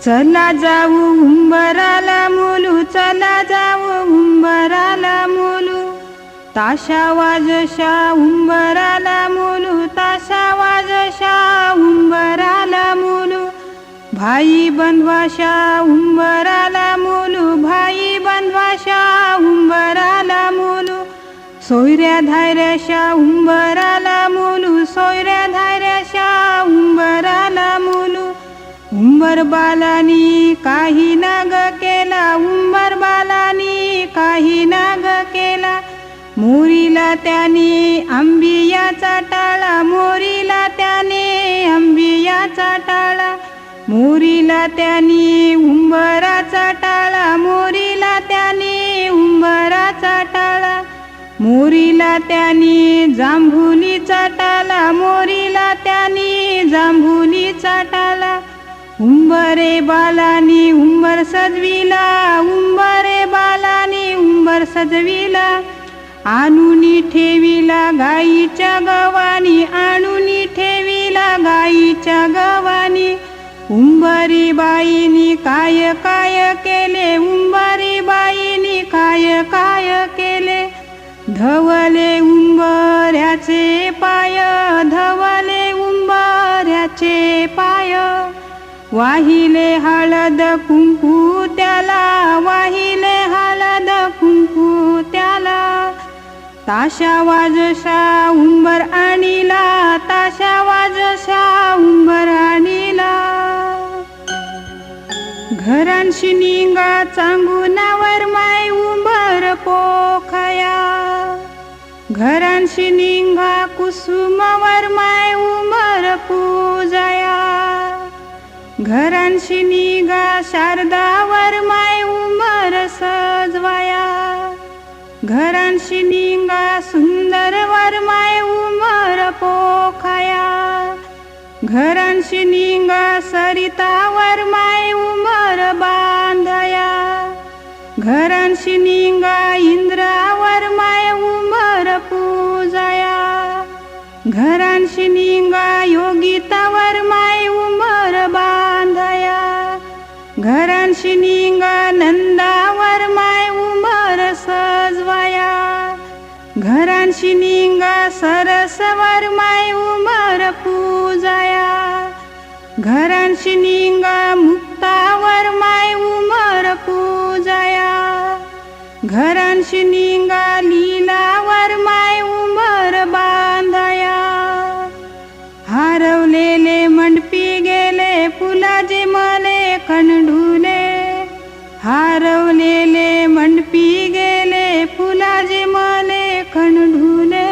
चला जाऊ उंबराला मुलू, चला जाऊ उंबराला मुलू, ताशा वाजशा उंबराला मुलू, ताशा वाजशा उंबराला मुलू, भाई बंधवाशा उंबराला मुलू, भाई बंधवाशा उंबराला मुलू, सोयऱ्या धायऱ्याशा उंबराला मुलू, सोयऱ्या धायऱ्याशा उंबराला मुलू, उंबर बालानी काही नाग केला, उंबर बालानी काही नाग केला, मोरीला त्याने आंबियाचा टाळा, मोरीला त्याने आंबियाचा टाळा, मोरीला त्याने उंबराचा टाळा, मोरीला त्याने उंबराचा टाळा, मोरीला त्याने जांभुलीचा टाळा, मोरीला त्याने जांभुलीचा टाळा, उंबरे बालानी उंबर सजविला, उंबरे बालानी उंबर सजविला, आणूनी ठेविला गाईच्या गवानी, आणूनी ठेविला गाईच्या गवानी, उंबरी बाईनी काय काय केले, उंबरी बाईनी काय काय केले, धवले उंबऱ्याचे पाय, धवले उंबऱ्याचे पाय, वाहिले हळद कुंकू त्याला, वाहिले हळद कुंकू त्याला, ताशा वाजशा उंबर आणिला, ताशा वाजशा उंबर आणिला, घरांशी निंगा चांगुनावर माय उंबर पोखया, घरांशी निंगा कुसुमावर माय उंबर पूजया, घरांशी निगा शारदावर माय उंबर सजवाया, घरांशी निंगा सुंदरवर माय उंबर पोखया, घरांशी निंगा सरितावर माय उंबर बांधया, घरांशी निंगा इंद्रावर माय उंबर पूजया, घरांशी निंगा योगितावर माय उंबर बांधया, घरांशी निंगा नंदावर माय उंबर सजवाया, घरांशी निंगा सरसवर माय उंबर पूजया, घरांशी निंगा मुक्तावर माय उंबर पूजया, घरांशी निंगा लीलावर माय उंबर बांधया, हरवलेले मंडपी गेले फुलाचे मले कंढुले, हरवलेले मंडपी गेले फुलाचे मले कंढुले,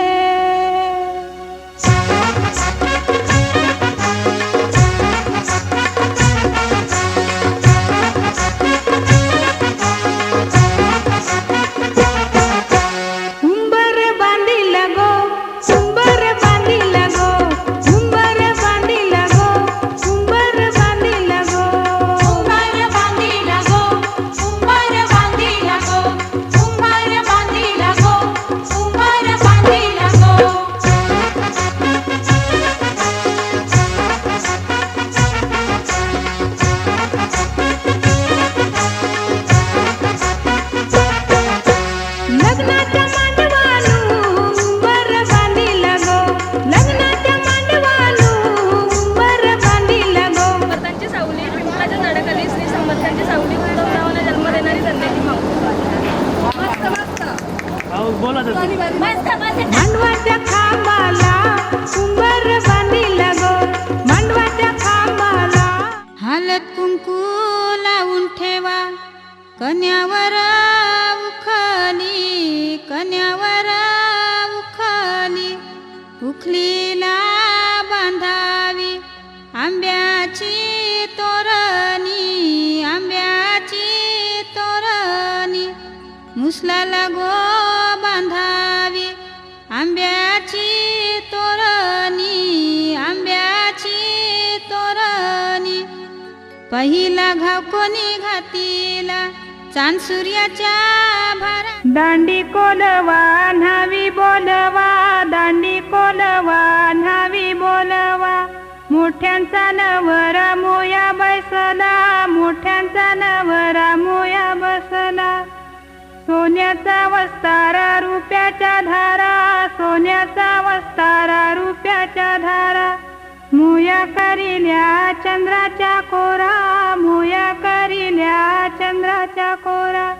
मांडवाच्या खांबाला उंबर बांधिला गो, मांडवाच्या खांबाला हालत कुंकू लावून ठेवा, कन्यावर उखली, कन्यावर उखली, उखलीला बांधावी आंब्याची तोरणी, आंब्याची तोरणी, मुसलाला गो बांधावी आंब्याची तोरणी, आंब्याची तोरणी, पहिला घाव कोणी घातीला चांद सूर्याच्या भारा, दांडी कोलवा न्हावी बोलवा, दांडी कोलवा न्हावी बोलवा, मोठ्यांचा नवरा मोया बैसला, सोन्याचा वस्तारा रुपयाच्या धारा, सोन्याचा वस्तारा रुपयाच्या धारा, मोया करिल्या चंद्राच्या कोरा, मोया करिल्या चंद्राच्या कोरा.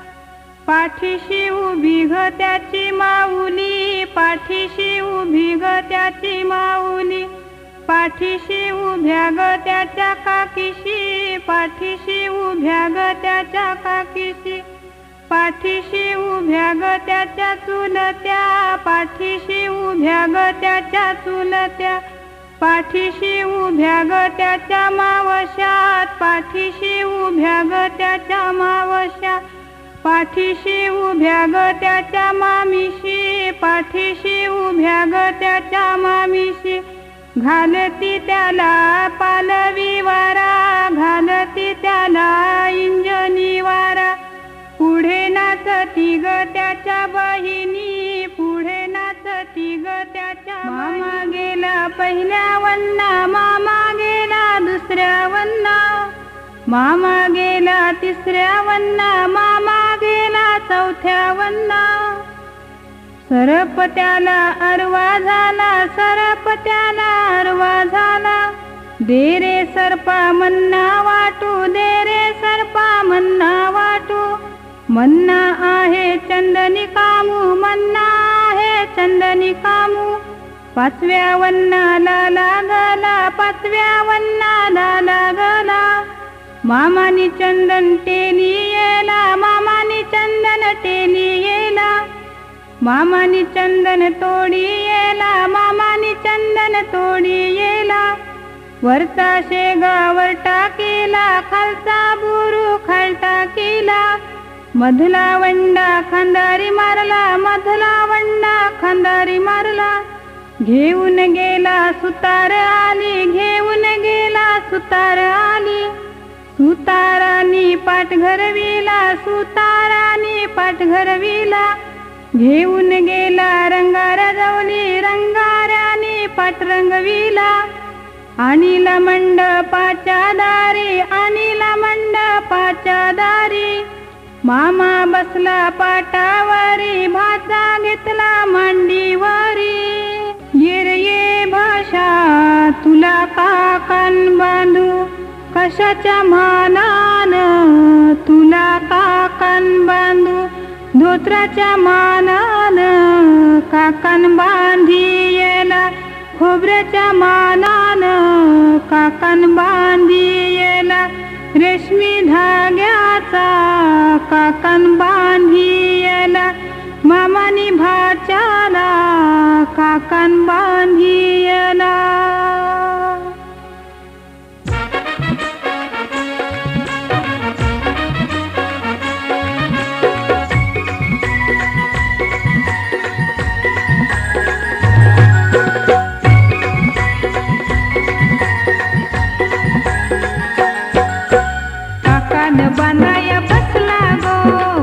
पाठीशी उभी ग त्याची माऊली, पाठीशी उभी ग त्याची माऊली, पाठीशी उभ्या ग त्याच्या काकीशी, पाठीशी उभ्या ग त्याच्या काकीशी, पाठीशी उभ्या ग त्याच्या चुलत्या, पाठीशी उभ्या ग त्याच्या चुलत्या, पाठीशी उभ्या ग त्याच्या मावश्यात, पाठीशी उभ्या ग त्याच्या मावश्यात, पाठीशी उभ्या ग त्याच्या मामीशी, पाठीशी उभ्या ग त्याच्या मामीशी. घालती त्याला पालवी वारा, घालती त्याला इंजनी वारा, पुढे नाचती ग त्याच्या बहिणी, पुढे नाचती ग त्याच्या. मामा गेला पहिल्या वन्ना, मामा गेला दुसऱ्या वन्ना, मामा गेला तिसऱ्या वन्ना, मामा गेला चौथ्या वन्ना. सरप त्याला अरवा झाला, सरप त्याला अरवा झाला, दे रे सरपा मन्ना वाटू, दे रे सरपा मन्ना वाटू. मन्ना आहे चंदनी कामू, मन्ना आहे चंदनी कामू. पाचव्या वन्नाला लागला, पाचव्या वन्नाला लागला, मामानी चंदन टेली येला, मामानी चंदन टेली येला, मामानी चंदन तोडी येला, मामानी चंदन तोडी येला. वरचा शेगावर टाकीला, खालचा बुरू खाल टाकीला, मधला वंडा खांदारी मारला, मधला वंडा खांदारी मारला. घेऊन गेला सुतार आली, घेऊन गेला सुतार आली, सुतारानी पाठ घरविला, सुतारानी पाठ घरविला. घेऊन गेला रंगार जवली, रंगारानी पाठ रंगविला. आणीला मंडपाच्या दारी, आणीला मंडपाच्या दारी, मामा बसला पाटावरी, भाचा घेतला मांडीवरी. ये रे ये भाषा तुला काकण बांधू, कशाच्या मानान तुला काकण बांधू, धोत्राच्या मानान काकण बांधी येला, खोबऱ्याच्या मानान काकण बांधी येला. रेशमी धाग्याचा काकण बांधी येला, मामानी भाच्याला काकण बांधी येला. काकण बांधाया बसला गो,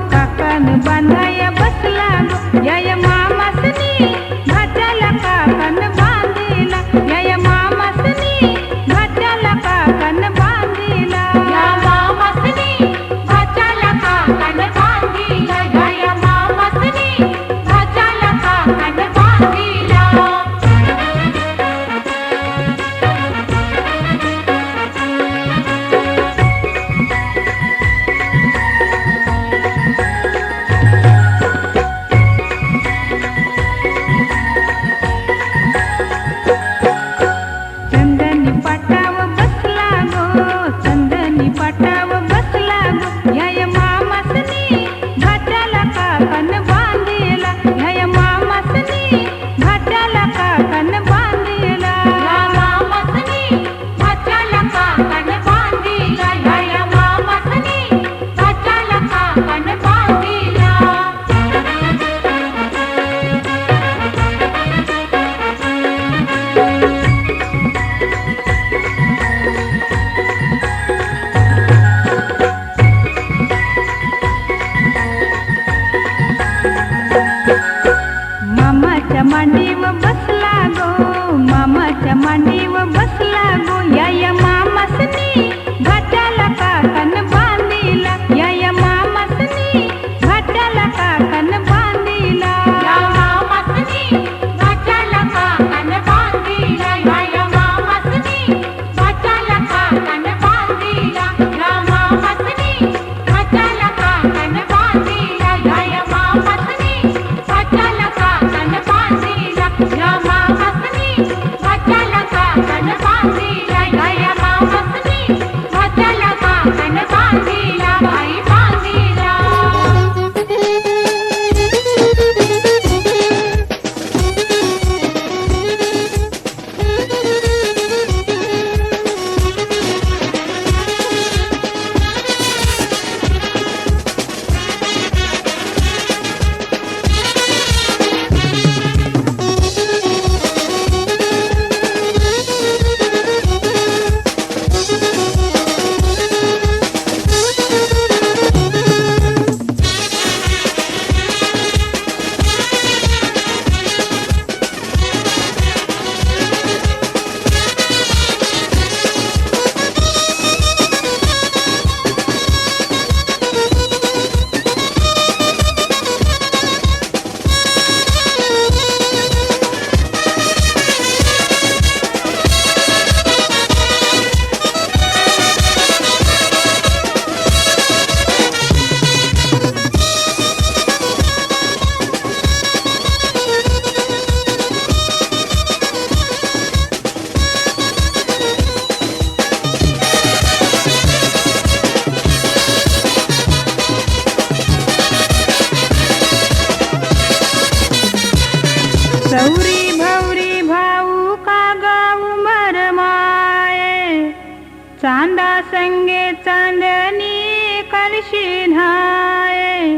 संगे चांदणी कळशी न्हाय,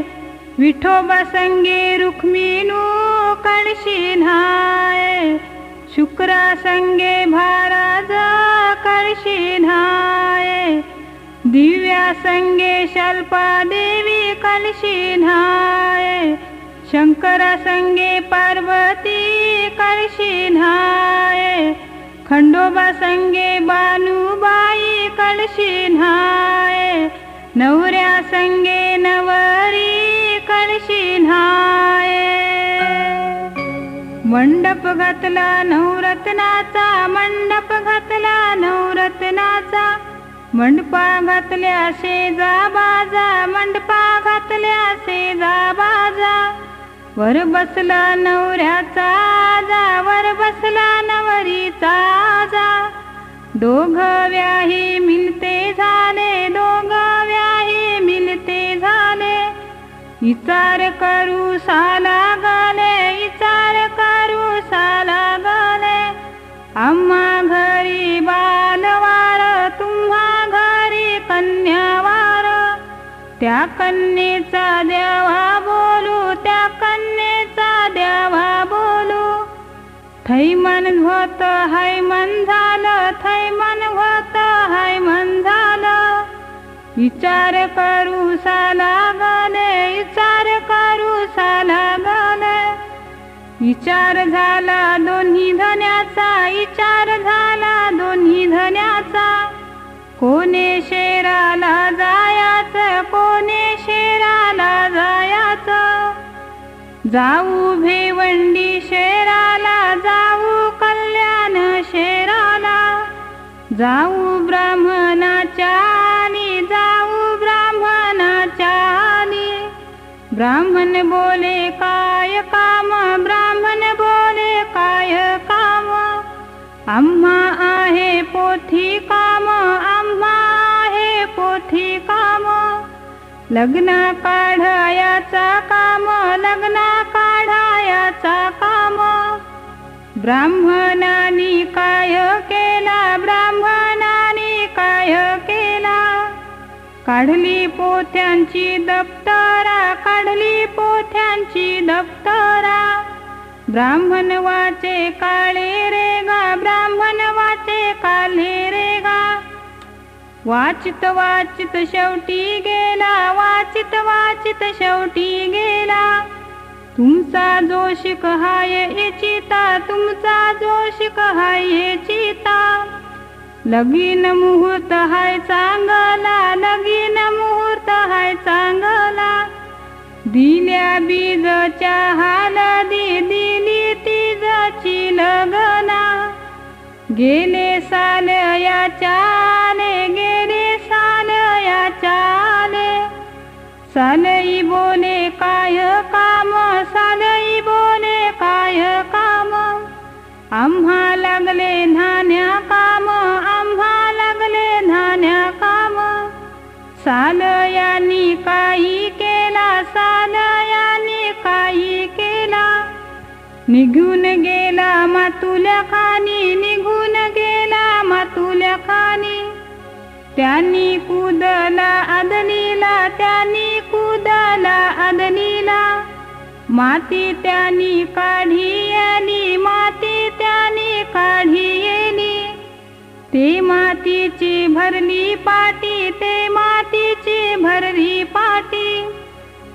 विठोबा संगे रुक्मिणू कळशी न्हाय, शुक्रा संगे महाराज कळशी न्हाय, दिव्या संगे शल्पा देवी कळशी न्हाय, शंकरा संगे पार्वती कळशी न्हाय, खंडोबा संगे बानुबाई कळशी न्हाय, नवऱ्या संगे नवरी कळशी न्हाय. मंडप घातला नवरत्नाचा, मंडप घातला नवरत्नाचा, मंडपा घातल्या शेजा बाजा, मंडपा घातल्या शेजा बाजा, वर बसला नवऱ्याचा आजा, वर बसला नवरीचा आजा, दोघ व्याही मिलते झाले, दोघ व्याही मिलते झाले, विचार करू साला गाले, विचार करू साला गाले, आम्हा घरी बालवार, तुम्हा घरी कन्यावार, त्या कन्येचा देवा बोलू, त्या कन्येचा देवा बोलू, थै मन होत हाय मन झालं, थै मन होत हाय मन झालं, विचार करू साला गाले, विचार करू साला गाले, विचार झाला दोन्ही धन्याचा, विचार झाला दोन्ही धन्याचा, कोणे शेराला जायाचं, कोणे शेराला जायाचं, जाऊ भेवंडी शेराला, जाऊ कल्याण शेराला, जाऊ ब्राह्मणाच्या आली, जाऊ ब्राह्मणाच्या आली, ब्राह्मण बोले काय काम, ब्राह्मण बोले काय काम, आम्हा आहे पोथी काम, आम्हा आहे पोथी काम, लग्न काढायाचा काम, लग्न काढायाचा काम, ब्राह्मणानी काय केला, ब्राह्मणानी काय केला, काढली पोथ्यांची दप्तरा, काढली पोथ्यांची दप्तरा, ब्राह्मण वाचे काळे रे गा, ब्राह्मण वाचे काळे रे गा, वाचित वाचित शेवटी गेला, वाचित वाचित शेवटी गेला, तुमचा जोशिक हाय एचिता, तुमचा जोशिक हाय एचिता, लगीन मुहूर्त हाय चांगला, लगीन मुहूर्त हाय चांगला, दिल्या बीजच्या हालदी, दिली तीजची लगना, गेले साल याच्याले, गेले साल याच्याले, सालई बोले काय काम, सालई बोले काय काम, आम्हा लागले धान्या काम, आम्हा लागले धान्या काम, साल यांनी काही केला, साल यांनी काही केला, निघून गेला मातुल्या खानी, निघून गेला मातुल्या खानी, त्यांनी कुदला आदनीला, त्यांनी कुदला आदनीला, माती त्यांनी काढी आली, माती त्यांनी काढी येली, ते मातीची भरली पाटी, ते मातीची भरली पाटी,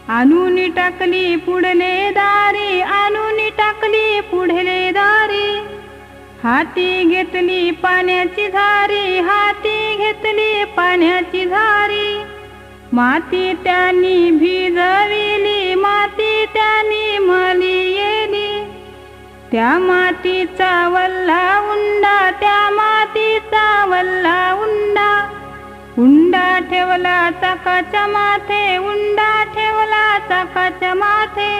आणून टाकली पुढले दारी, आणून टाकली पुढले दारी, हाती घेतली पाण्याची झारी, हाती घेतली पाण्याची झारी, माती त्यांनी भिजविली, माती त्यांनी मली येली, त्या मातीचा वल्ला उंडा, त्या मातीचा वल्ला उंडा, उंडा ठेवला चाकाच्या माथे, उंडा ठेवला चाकाच्या माथे,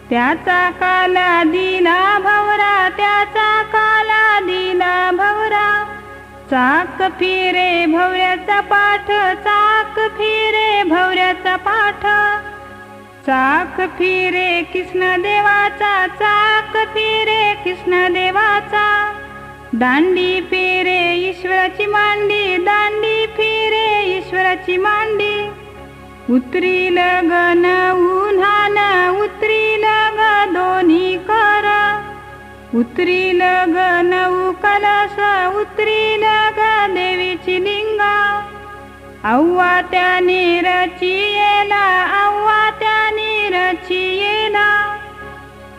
त्याचा काला दिला भवरा, त्याचा काला दिला भवरा, चाक फिरे भवऱ्याचा पाठ, चाक फिरे भवऱ्याचा पाठ, चाक फिरे कृष्ण देवाचा, चाक फिरे कृष्ण देवाचा, दांडी फिरे ईश्वराची मांडी, दांडी फिरे ईश्वराची मांडी. उतरील गण उन्हान, उतरील ग दोन्ही कर. उतरील ग नऊ कलश, उतरील ग देवीची लिंगा. अव्वा त्याने रचियेला, अव्वा त्याने रचियेला.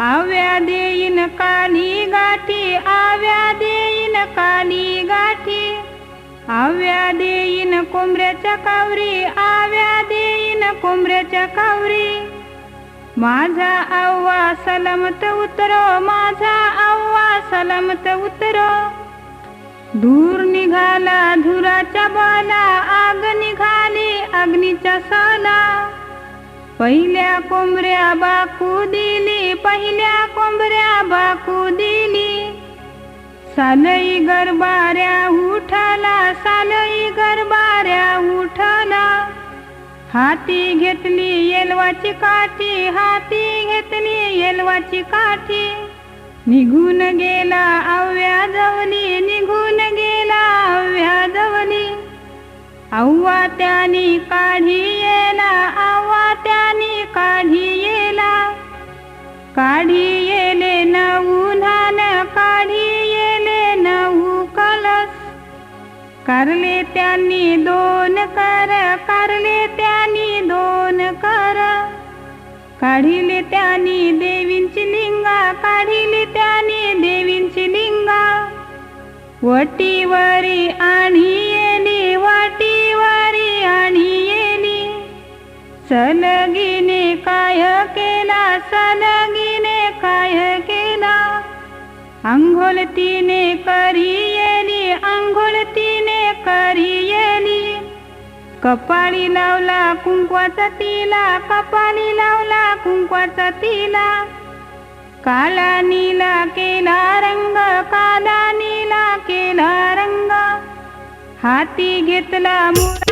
आव्या देईन काली गाठी, आव्या देईन काली गाठी. आव्या देईन कोंबऱ्याच्या कावरी, आव्या देईन कोंबऱ्याच्या कावरी. माझा अव्वा सलामत उतरो, माझा अव्वा सलामत उतरो. धूर निघाला धुराच्या बाला, आग निघाली अग्नीच्या साला. पहिल्या कोंबऱ्या बाकू दिली, पहिल्या कोंबऱ्या बाकू दिली. सालई गरबाऱ्या उठाला, सालई गरबाऱ्या उठाला. हाती घेतली येलवाची काठी, हाती घेतली येलवाची काठी. निघून गेला अव्या जवली, निघून गेला अव्या जवली. अव्वा त्यानी काढी येला, अव्वा त्यानी काढी येला. काढी येले नऊ धान, काढी येले नऊ कलश. कारले त्यांनी दोन कर, कारले त्यांनी दोन कर. काढिले त्यांनी देवींची लिंगा, काढिले त्यांनी देवींची लिंगा. वटीवरी आणि येली, वाटीवरी आणि येली. सलगीने काय केला, सलगीने काय केला. अंघोळ तिने करी येली, अंघोळ तिने करी येली. कपाळी लावला कुंकवाचा तिला, कपाळी लावला कुंकवाचा तिला. काला नीला केला रंग, काला नीला केला रंग. हाती घेतला मुरा,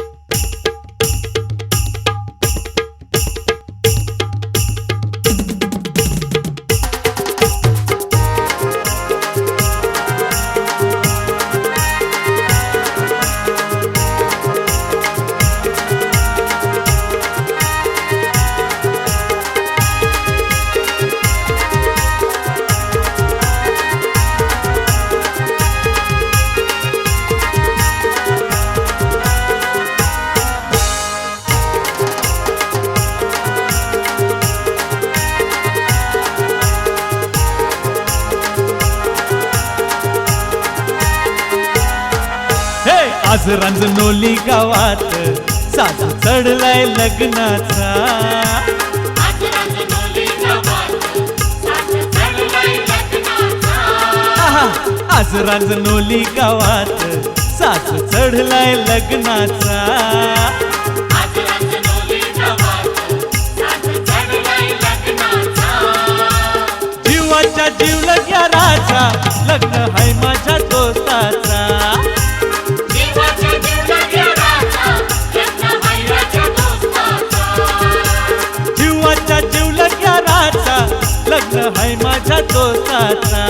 आज रांजनोली गावात साजू चढलाय लग्नाचा. आज रांजनोली गावात साजू चढलाय लग्नाचा. आहा, आज रांजनोली गावात साजू चढलाय लग्नाचा. आज रांजनोली गावात साजू चढलाय लग्नाचा. जीवाच्या जीव लग्या राजा, लग्न हाय माझ्या दोस्ताचा. लग्न हाय माझ्या दोस्ताचा. जीवाच्या जीवाच्या राजा, लग्न हाय माझ्या दोस्ताचा.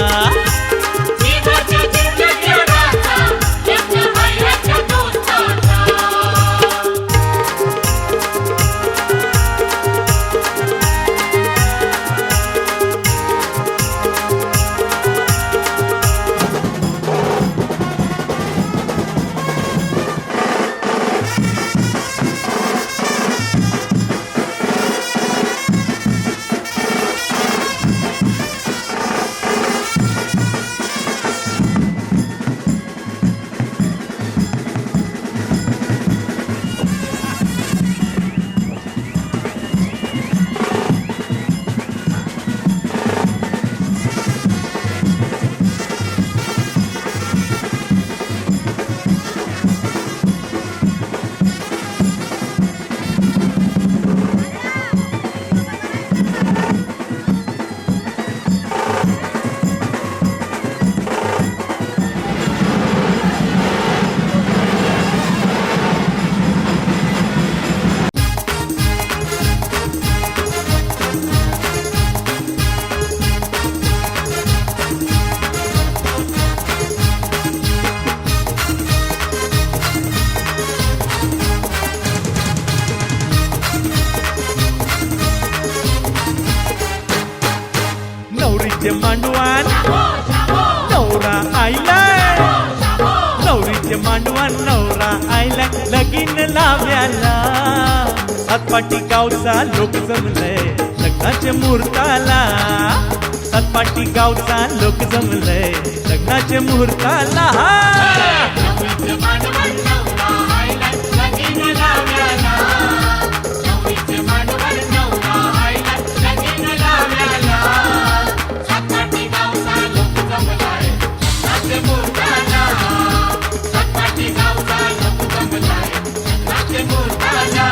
नवरीचे मांडवान नवरा आईलाय नवरीचे मांडवान नवरा आईला लगीन लाव्याला सातपाटी गावचा लोक जमलंय लग्नाच्या मुहूर्ताला सातपाटी गावचा लोक जमलंय लग्नाच्या मुहूर्ताला नवरीचे मांडवण नवरा आईला लगीन लाव्याला नवरीचे मांडवण नवरा आईला लगीन लाव्याला सातपाटी गावचा लोक जमलाय लग्नाच्या मुहूर्ताला सातपाटी गावचा लोक जमलाय लग्नाच्या मुहूर्ताला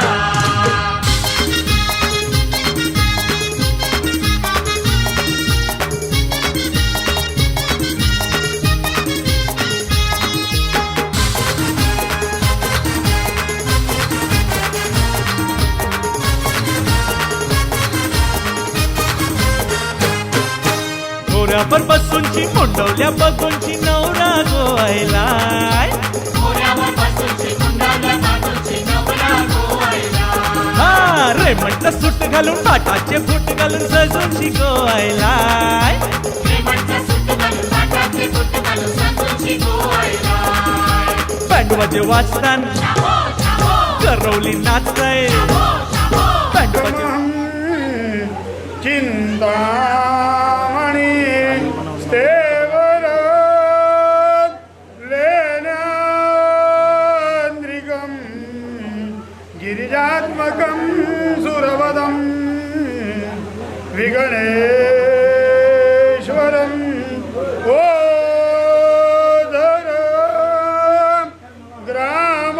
घोड्यावर बसूनची मुंडवल्या बघूनची नवरा गोवायलाय मोऱ्यावर बसूनची कुंडाल्या बाजूची नवरा गोवायला हा रे म्हटलं सूट घालून पाटाचे फूट घालून सजूनची गोवायलाय श्रीमंत सुट घालून नाटाचे फुट घालून संतोषी गोवायला बँडवाजे वाजतान करवली नाचताय बँडवाजे चिंतामणी स्तेवर लेनान्द्रिकं गिरिजात्मकं सुरवदं विगणेश्वरं ओदर ग्राम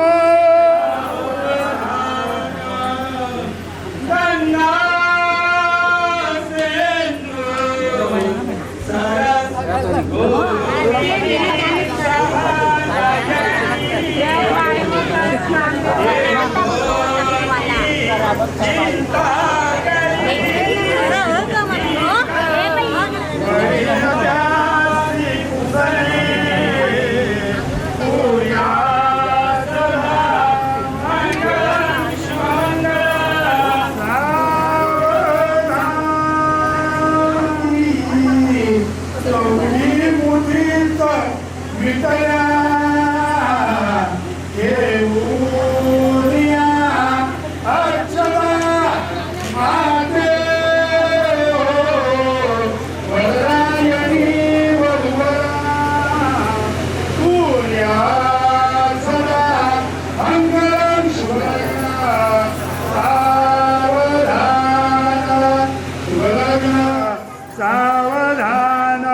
सावधान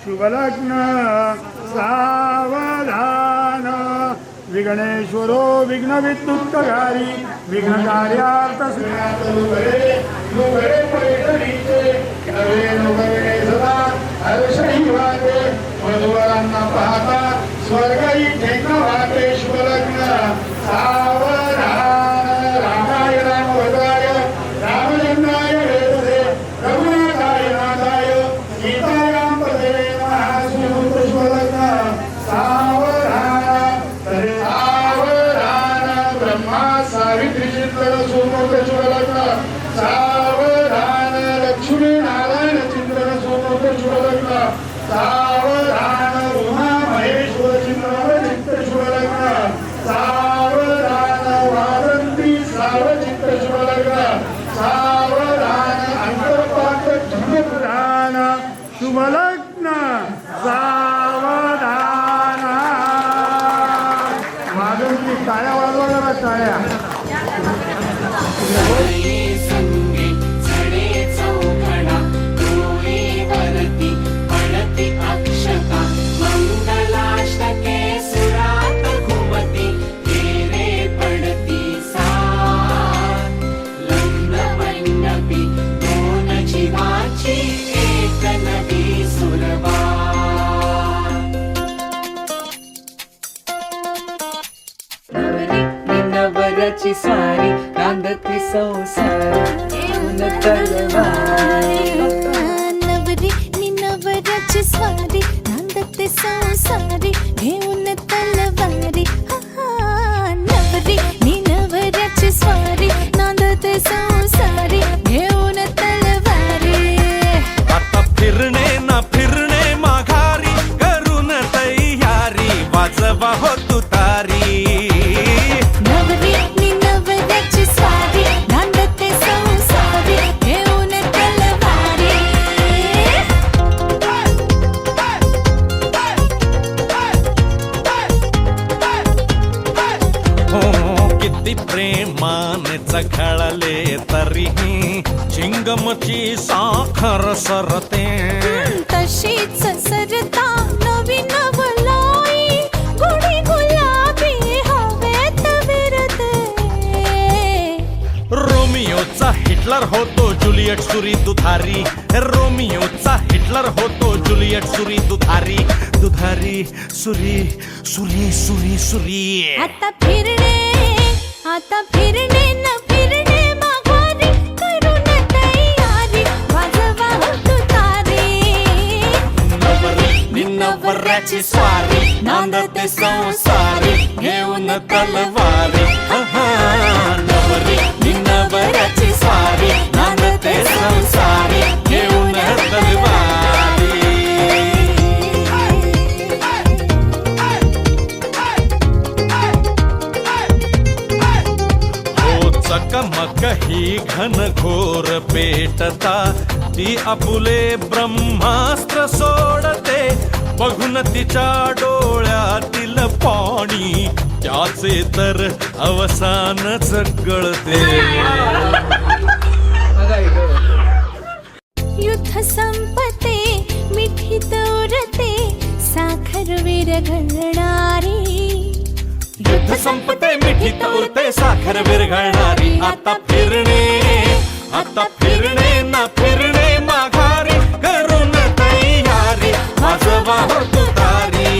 शुभलग्न सावधान विघ्नेश्वरो विघ्नविद्युक्तकारी विघ्नकार्यार्थ मधुवरांना पाहता स्वर्गही ठेक वाटे शुभलग्न सावधान रामाय रामभद्राय रामचंद्राय वेदसे रघुनाथाय नाथाय सीताराम पदे महासुत शुभलग्न सावधान सावधान ब्रह्मा सावित्री चिंतन सुमुख शुभलग्न सावधान लक्ष्मी नारायण चिंतन सुमुख शुभलग्न सावधान उमा महेश्वर चिंतन शुभलग्न सावधान वादंती सावचित्त शुभलग्न सावधान अंतरपात धर्मप्रधान शुभलग्न सावधान वादंती टाळ्या वाजवा जरा टाळ्या संगे चढे चौघडा डोळे वरती पडती अक्षता मंगलाष्टके सुरात घुमती फेरे पडती सात लग्न मंडपी दोन जीवाची एक नवी सुरवात नवराची स्वारी रांगती संसार घेऊन तलवारी नवरी नि नवराची स्वारी नांदते संसारी घेऊन तलवारी नवरी नि नवराची स्वारी नांदते संसारी घेऊन तलवारी आता फिरणे किती प्रेमाने चघळले तरीही चिंगमची साखर सरते. तशीच सरता नवीन वलाई गोडी गुलाबी हवेत विरते. रोमियोचा हिटलर होतो जुलियट सुरी दुधारी. रोमियोचा हिटलर होतो जुलियट सुरी दुधारी. दुधारी सुरी सुरी सुरी सुरी. आता फिरणे न फिरणे माघारी करून तयारी वाजवा तुतारी. नवरी नवऱ्याची स्वारी नांदते संसारी घेऊन तलवारी. नवरी नवऱ्याची स्वारी नांदते संसारी घेऊन तलवारी. हो चकमक ही घनघोर पेटता ती आपुले ब्रह्मास्त्र सोडते. बघून तिच्या डोळ्यातील पाणी त्याचे तर अवसानच गळते. युद्ध संपते मिठीत उरते साखर विरघळणारी. युद्ध संपते मिठीत उरते साखर विरघळणारी. आता फिरणे ना फिरणे माघारी करून तयारी वाजवा तुतारी.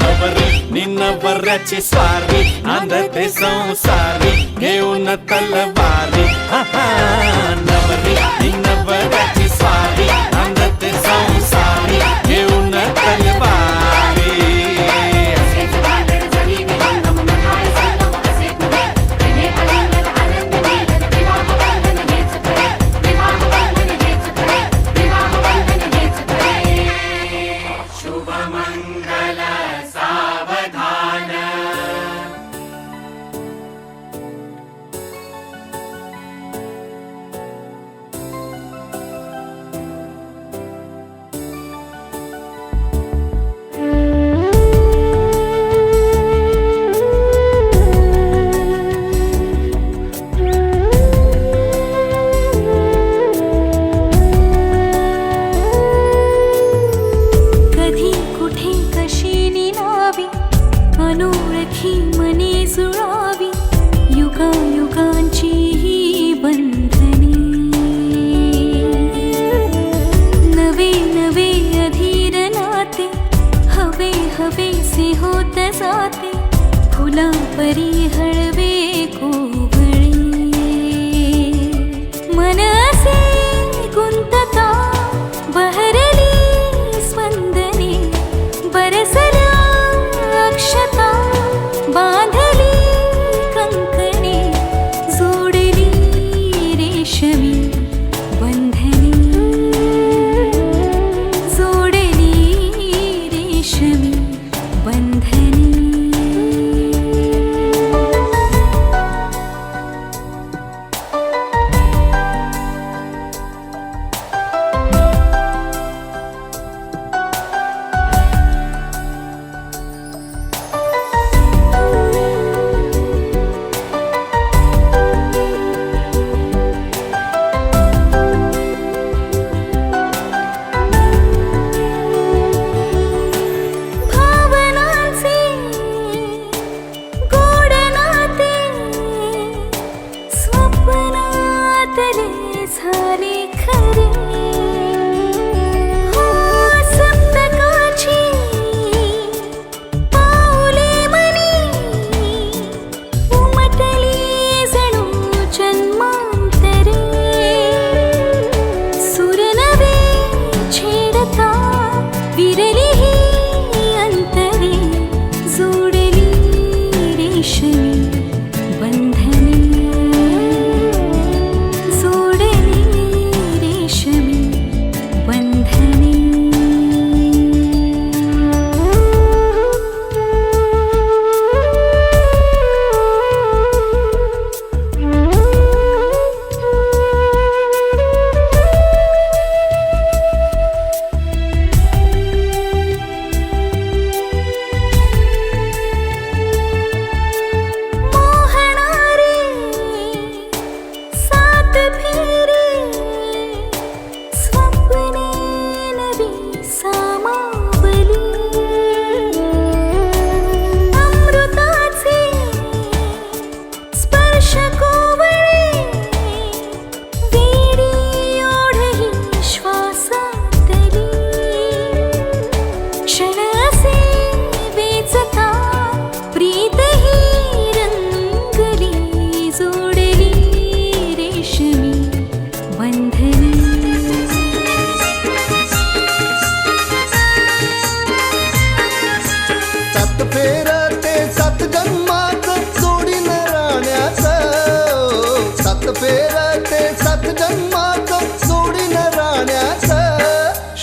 नवरी नवऱ्याची स्वारी नांदते संसारी घेऊन तलवारी. नवरी नवऱ्याची स्वारी नांदते संसारी घेऊन तलवारी.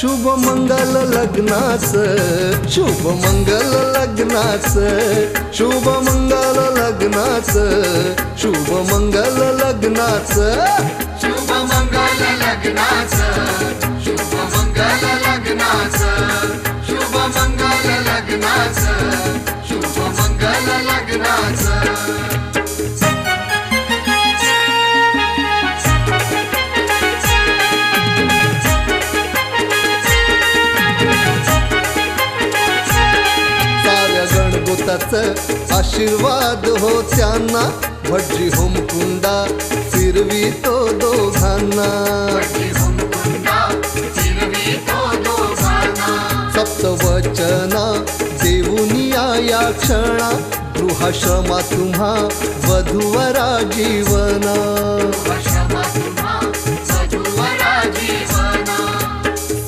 शुभ मंगल लग्नाचं, शुभ मंगल लग्नाचं, शुभ मंगल लग्नाचं, शुभ मंगल लग्नाचं, शुभ मंगल लग्नाचं, शुभ मंगल लग्नाचं, शुभ मंगल लग्नाचं, शुभ मंगल लग्नाचं. साऱ्या गणगोताचं आशीर्वाद हो त्यांना, भटजी होमकुंडा फिरवी तो दोघांना. सप्तवचना देऊनिया या क्षणा, गृहाश्रमा तुम्हा वधूवरा जीवना.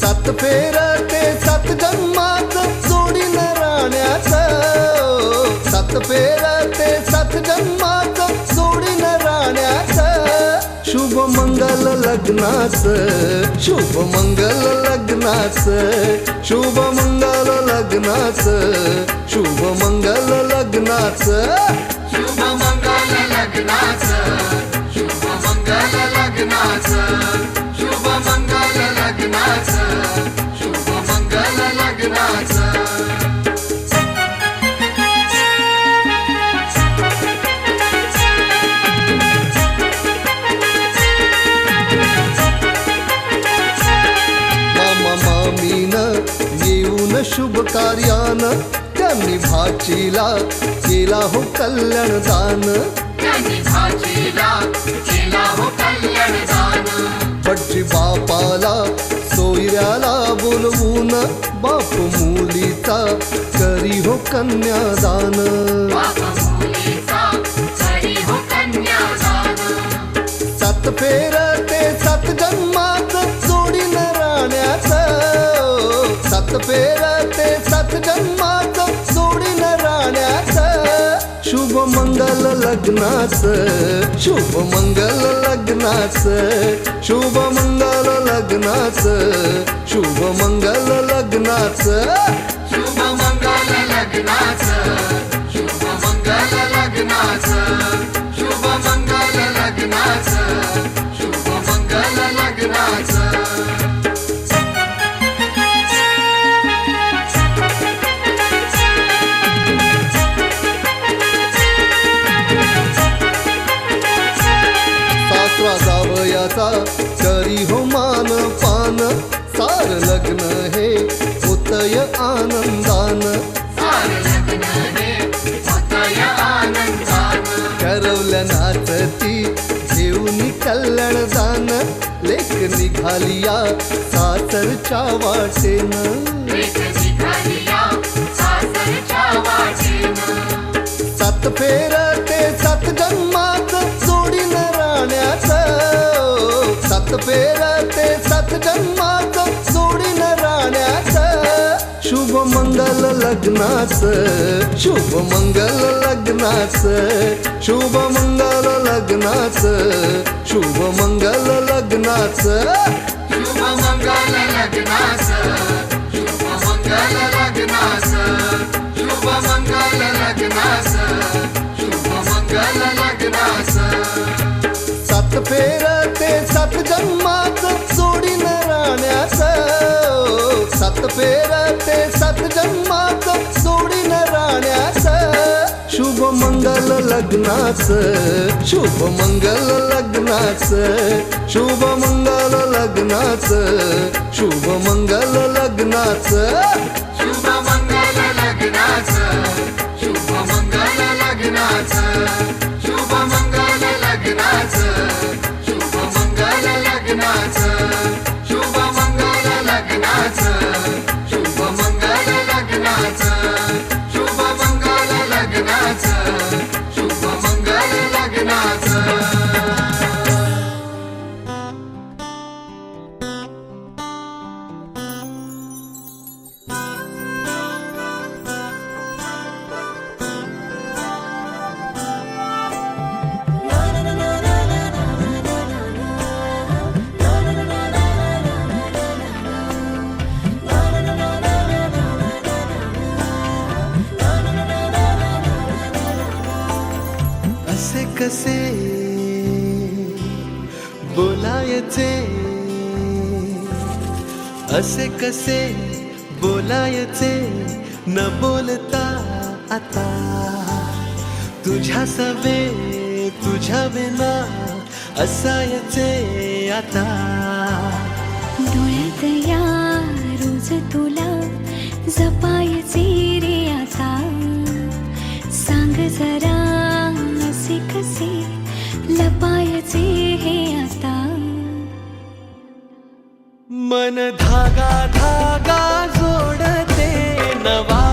सात फेर ते सात जन्मात जोडीन राहण्याचं, सात फेर ते सात जन्मात जोडीन राहण्याचं. शुभ मंगल लग्नाचं, शुभ मंगल लग्नाचं, शुभ मंगल लग्नाचं, शुभ मंगल लग्नाचं. शुभ मंगल लग्नाचं, शुभ मंगल लग्नाचं, शुभ मंगल लग्नाचं, शुभ मंगल लग्नाचं. मामा मामीन येऊन शुभ कार्यानं, त्यांनी भाचीला केला हो कल्याणदान. त्यांनी भाचीला केला हो कल्याणदान. भटजी बापाला सोयऱ्याला बोलवून, बाप मुलीचा करी हो कन्यादान. बाप मुलीचा करी हो कन्यादान. सात फेर ते सात जन्मात जोडीन राहण्याचं, सात फेर ते सात जन्मात जोडीन राहण्याचं. शुभ मंगल लग्नाचं, शुभ मंगल लग्नाचं, शुभ मंगल लग्नाचं, शुभ मंगल लग्नाचं. शुभ मंगल लग्नाचं, शुभ मंगल लग्नाचं, शुभ मंगल लग्नाचं, शुभ मंगल लग्नाचं. सासरा जावयाचा करी हो मान पान, सार लग्न हे होतय आनंदान. सारं लग्न हे होतंय आनंदानं. ठरवल्या नाचती घेऊन कल्याणदान, लेक निघालिया सासरच्या वाटेनं. लेक निघालिया सासरच्या वाटेनं. सात फेर ते सात जन्मात जोडीन राहण्याचं, सात फेर ते सात जन्मात जोडीन राहण्याचं. शुभ मंगल लग्नाचं, शुभ मंगल लग्नाचं, शुभ मंगल लग्नाचं, शुभ मंगल लग्नाचं. शुभ मंगल लग्नाचं, शुभ मंगल लग्नाचं, शुभ मंगल लग्नाचं, शुभ मंगल लग्नाचं. सात फेर ते सात जन्मात जोडीन राहण्याचं, सात फेर ते सात जन्मात जोडीन राहण्याचं. शुभ मंगल लग्नाचं, शुभ मंगल लग्नाचं, शुभ मंगल लग्नाचं, शुभ मंगल लग्नाचं. शुभ मंगल लग्नाचं, शुभ मंगल लग्नाचं, शुभ मंगल लग्नाचं, शुभ मंगल लग्नाचं, शुभ मंगल लग्नाचं, शुभ मंगल लग्नाचं, शुभ मंगल लग्नाचं, शुभ मंगल लग्नाचं. असे कसे बोलायचे, असे कसे बोलायचे न बोलता आता, तुझ्या सवे तुझ्या विना असायचे आता. डोळ्यात या रोज तुला जपायचे रे आता, सांग जरा असे कसे लपायचे हे आता. मन धागा धागा जोडते नवा,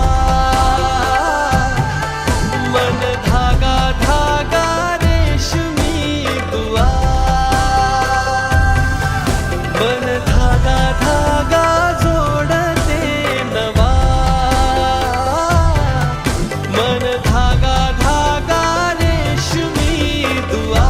मन धागा धागा रेशमी दुआ, मन धागा धागा जोडते नवा, मन धागा धागा रेशमी दुआ.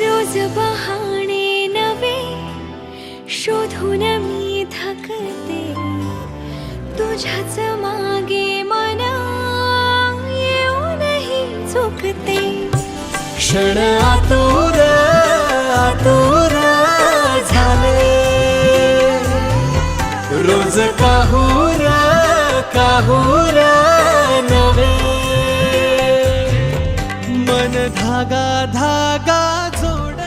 रोज बहाणे नवे शोधून मी थकते, तुझ्याच मागे मन येऊनही चुकते. क्षण आतुर आतुर झाले, रोज काहूर काहूर नवे, मन धागा धागा जोड.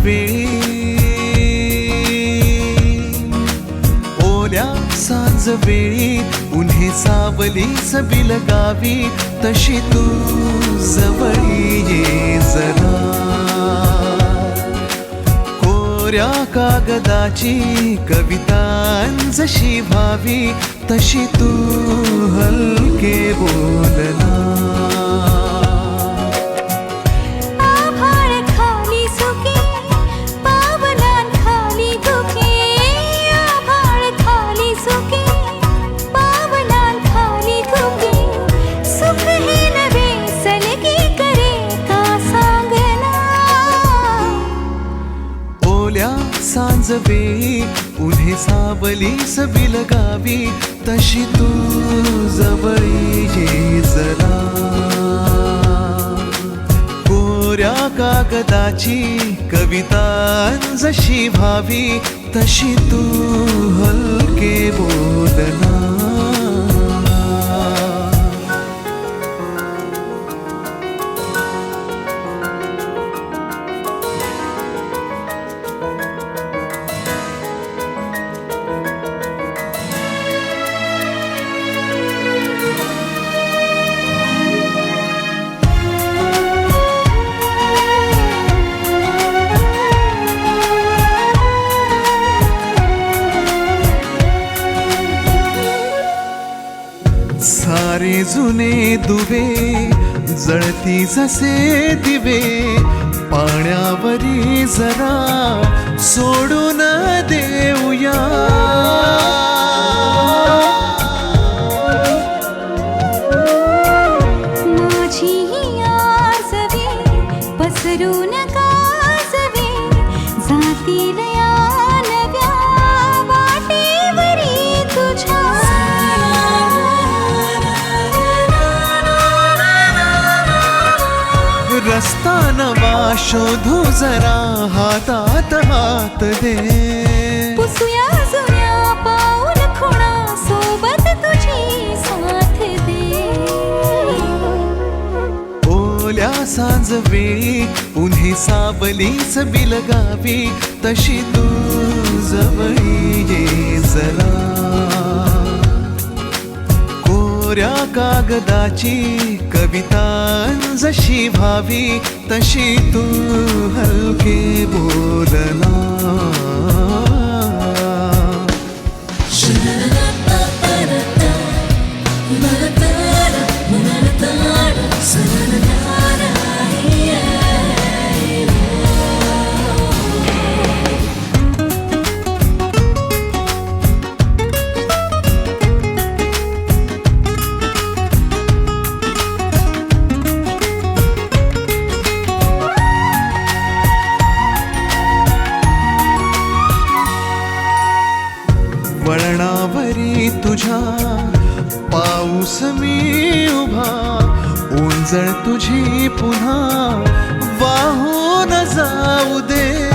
वेळी, ओल्या सांज वेळी उन्हे सावली बिलगावी, तशी तू जवळी ये जरा. कोऱ्या कागदाची कविता जशी व्हावी, तशी तू हलके बोलना. आभाळ खाली सुके पावलां खाली धुके, आभाळ खाली सुके पावलां खाली धुके, सुख हे नवे सलगी करे का सांगना. ओल्या सांज वेळी उन्हे सावली बिलगावी, तशी तू जवळी ये जरा. कोऱ्या कागदाची कविता जशी व्हावी, तशी तू हलके बोलना. सारे जुने दुवे जळती जसे दिवे, पाण्यावरी जरा सोडून देऊया. माझी ही आसवे पसरू नका सवे, जातील या नव्या वाटेवरी तुझ्या. रस्ता नवा शोधू जरा, हातात हात दे. पुसूया जुन्या पाऊल खुणा, सोबत तुझी साथ दे. ओल्या सांज वेळी उन्हे सावलीच बिलगावी, तशी तू जवळी ये जरा. कोऱ्या कागदाची कविता जशी व्हावी, तशी तू हलके बोलना. वळणावरी तुझ्या पाऊस मी उभा, ओंजळ तुझी पुन्हा वाहून जाऊ दे.